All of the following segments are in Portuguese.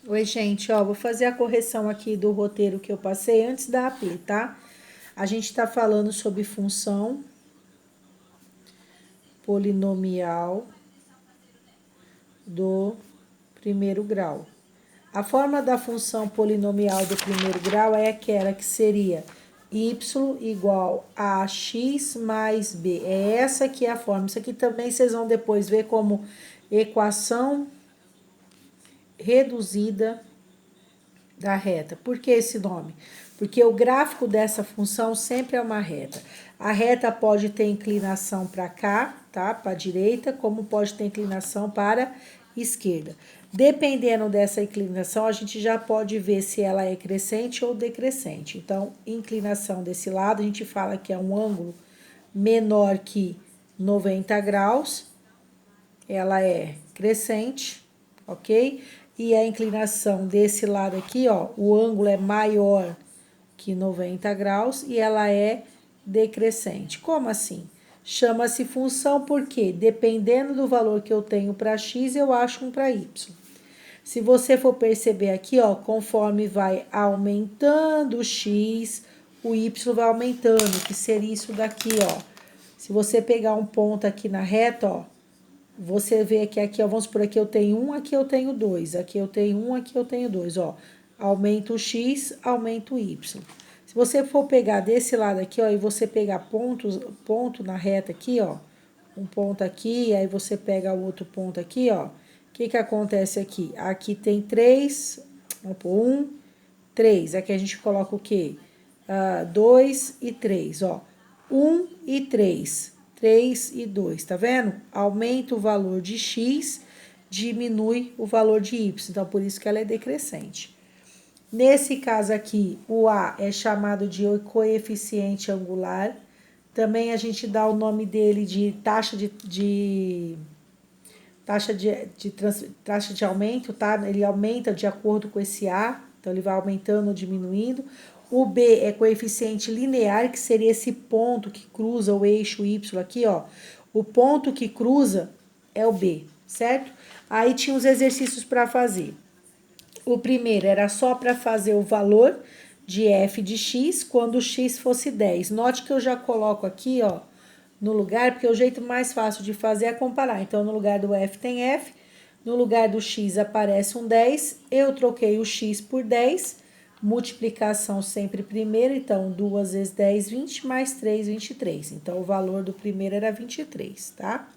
Oi, gente, ó, vou fazer a correção aqui do roteiro que eu passei antes da AP, tá? A gente está falando sobre função polinomial do primeiro grau. A forma da função polinomial do primeiro grau é aquela que seria y igual a x mais b. É essa que é a forma. Isso aqui também vocês vão depois ver como equação reduzida da reta. Por que esse nome? Porque o gráfico dessa função sempre é uma reta. A reta pode ter inclinação para cá, tá? Para a direita, como pode ter inclinação para a esquerda. Dependendo dessa inclinação, a gente já pode ver se ela é crescente ou decrescente. Então, inclinação desse lado, a gente fala que é um ângulo menor que 90 graus, ela é crescente, ok? E a inclinação desse lado aqui, ó, o ângulo é maior que 90 graus e ela é decrescente. Como assim? Chama-se função porque, dependendo do valor que eu tenho para x, eu acho um para y. Se você for perceber aqui, ó, conforme vai aumentando o x, o y vai aumentando, que seria isso daqui, ó. Se você pegar um ponto aqui na reta, ó, você vê que aqui, ó, vamos por aqui eu tenho 1, aqui eu tenho 2, aqui eu tenho 1, aqui eu tenho 2, ó. Aumenta o x, aumenta o y. Se você for pegar desse lado aqui, ó, e você pegar ponto na reta aqui, ó, um ponto aqui, aí você pega o outro ponto aqui, ó. O que que acontece aqui? Aqui tem 3, vamos pôr 1, 3. Aqui a gente coloca o quê? 2 e 3, ó. 1 e 3. 3 e 2, tá vendo? Aumenta o valor de x, diminui o valor de y. Então, por isso que ela é decrescente. Nesse caso aqui, o A é chamado de coeficiente angular. Também a gente dá o nome dele de taxa de aumento, tá? Ele aumenta de acordo com esse A, então ele vai aumentando ou diminuindo. O B é coeficiente linear, que seria esse ponto que cruza o eixo Y aqui, ó. O ponto que cruza é o B, certo? Aí tinha os exercícios para fazer. O primeiro era só para fazer o valor de f de x quando o x fosse 10. Note que eu já coloco aqui, ó, no lugar, porque o jeito mais fácil de fazer é comparar. Então, no lugar do f tem f, no lugar do x aparece um 10, eu troquei o x por 10, multiplicação sempre primeiro, então 2 vezes 10, 20, mais 3, 23. Então, o valor do primeiro era 23, tá?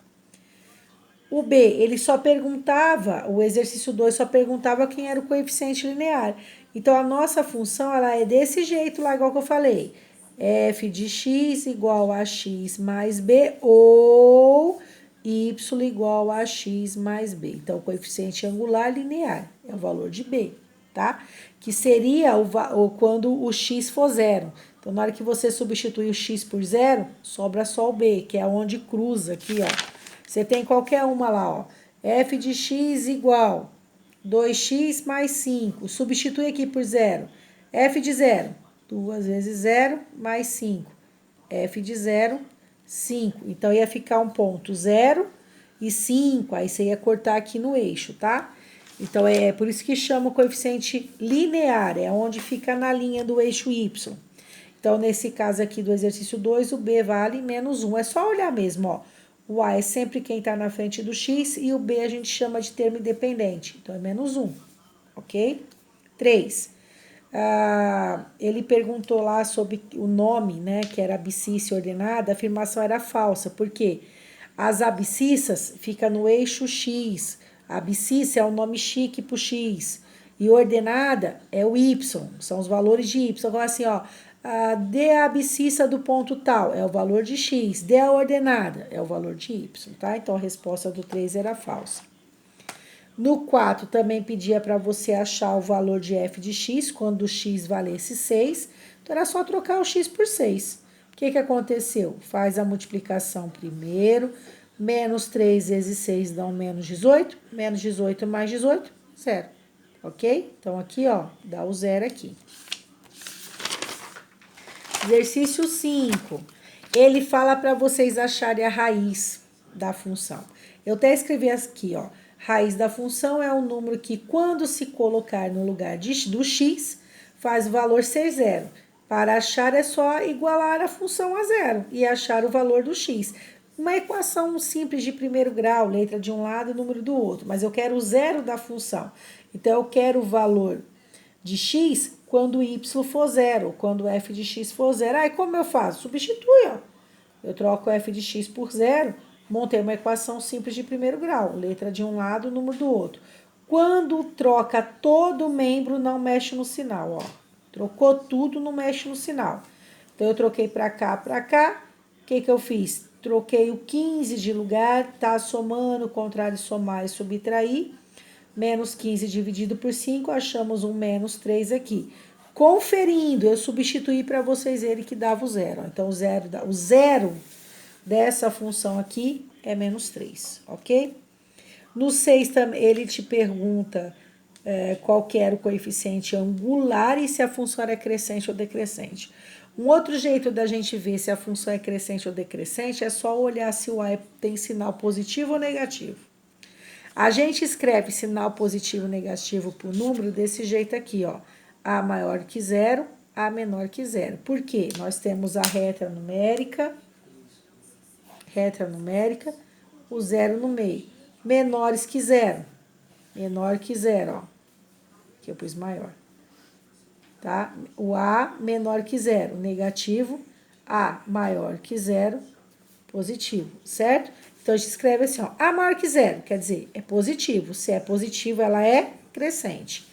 O B, ele só perguntava, o exercício 2 só perguntava quem era o coeficiente linear. Então, a nossa função, ela é desse jeito lá, igual que eu falei. F de x igual a x mais b ou y igual a x mais b. Então, o coeficiente angular linear é o valor de b, tá? Que seria quando o x for zero. Então, na hora que você substituir o x por zero, sobra só o b, que é onde cruza aqui, ó. Você tem qualquer uma lá, ó. F de x igual 2x mais 5. Substitui aqui por zero. F de zero, 2 vezes 0 mais 5. F de zero, 5. Então, ia ficar um ponto 0 e 5. Aí, você ia cortar aqui no eixo, tá? Então, é por isso que chama o coeficiente linear. É onde fica na linha do eixo y. Então, nesse caso aqui do exercício 2, o b vale menos 1. É só olhar mesmo, ó. O A é sempre quem está na frente do X e o B a gente chama de termo independente. Então, é menos 1, ok? 3. Ele perguntou lá sobre o nome, né, que era abscissa ordenada. A afirmação era falsa, porque as abscissas ficam no eixo X. A abscissa é o nome chique para o X. E ordenada é o Y, são os valores de Y. Então, assim, ó, dê a abscissa do ponto tal, é o valor de x. Dê a ordenada, é o valor de y, tá? Então, a resposta do 3 era falsa. No 4, também pedia para você achar o valor de f de x, quando o x valesse 6. Então, era só trocar o x por 6. O que aconteceu? Faz a multiplicação primeiro. Menos 3 vezes 6 dá um menos 18. Menos 18 mais 18, 0. Ok? Então, aqui, ó, dá o 0 aqui. Exercício 5. Ele fala para vocês acharem a raiz da função. Eu até escrevi aqui, ó. Raiz da função é um número que, quando se colocar no lugar do x, faz o valor ser zero. Para achar é só igualar a função a zero e achar o valor do x. Uma equação simples de primeiro grau, letra de um lado e número do outro, mas eu quero o zero da função. Então, eu quero o valor de x quando y for zero, quando f de x for zero. Aí, como eu faço? Substitui, ó. Eu troco f de x por zero, montei uma equação simples de primeiro grau, letra de um lado, número do outro. Quando troca todo membro, não mexe no sinal, ó. Trocou tudo, não mexe no sinal. Então, eu troquei para cá. O que eu fiz? Troquei o 15 de lugar, tá somando, contrário, somar e subtrair. Menos 15 dividido por 5, achamos um menos 3 aqui. Conferindo, eu substituí para vocês verem que dava o zero. Então, o zero dessa função aqui é menos 3, ok? No 6, ele te pergunta qual que era o coeficiente angular e se a função era crescente ou decrescente. Um outro jeito da gente ver se a função é crescente ou decrescente é só olhar se o a tem sinal positivo ou negativo. A gente escreve sinal positivo ou negativo por número desse jeito aqui, ó. A maior que zero, A menor que zero. Por quê? Nós temos a reta numérica, o zero no meio. Menores que zero, menor que zero, ó. Aqui eu pus maior. Tá? O A menor que zero, negativo. A maior que zero, positivo, certo? Então, a gente escreve assim, ó, A maior que zero, quer dizer, é positivo. Se é positivo, ela é crescente.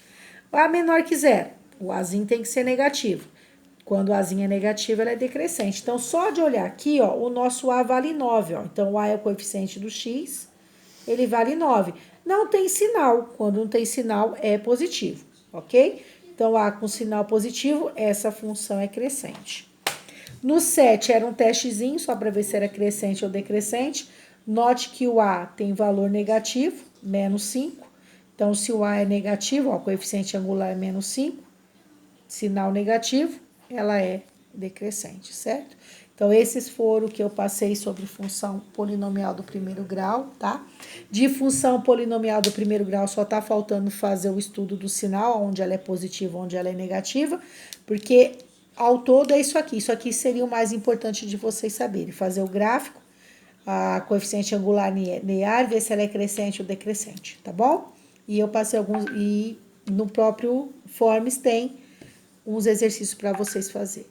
A menor que zero, o Azinho tem que ser negativo. Quando o Azinho é negativo, ela é decrescente. Então, só de olhar aqui, ó, o nosso A vale 9, ó. Então, o A é o coeficiente do x, ele vale 9. Não tem sinal. Quando não tem sinal, é positivo, ok? Então, A com sinal positivo, essa função é crescente. No 7 era um testezinho, só para ver se era crescente ou decrescente. Note que o A tem valor negativo, menos 5. Então, se o A é negativo, ó, o coeficiente angular é menos 5, sinal negativo, ela é decrescente, certo? Então, esses foram o que eu passei sobre função polinomial do primeiro grau, tá? De função polinomial do primeiro grau, só tá faltando fazer o estudo do sinal, onde ela é positiva, onde ela é negativa, porque ao todo é isso aqui. Isso aqui seria o mais importante de vocês saberem. Fazer o gráfico, a coeficiente angular linear, ver se ela é crescente ou decrescente, tá bom? E eu passei alguns, e no próprio Forms tem uns exercícios para vocês fazerem.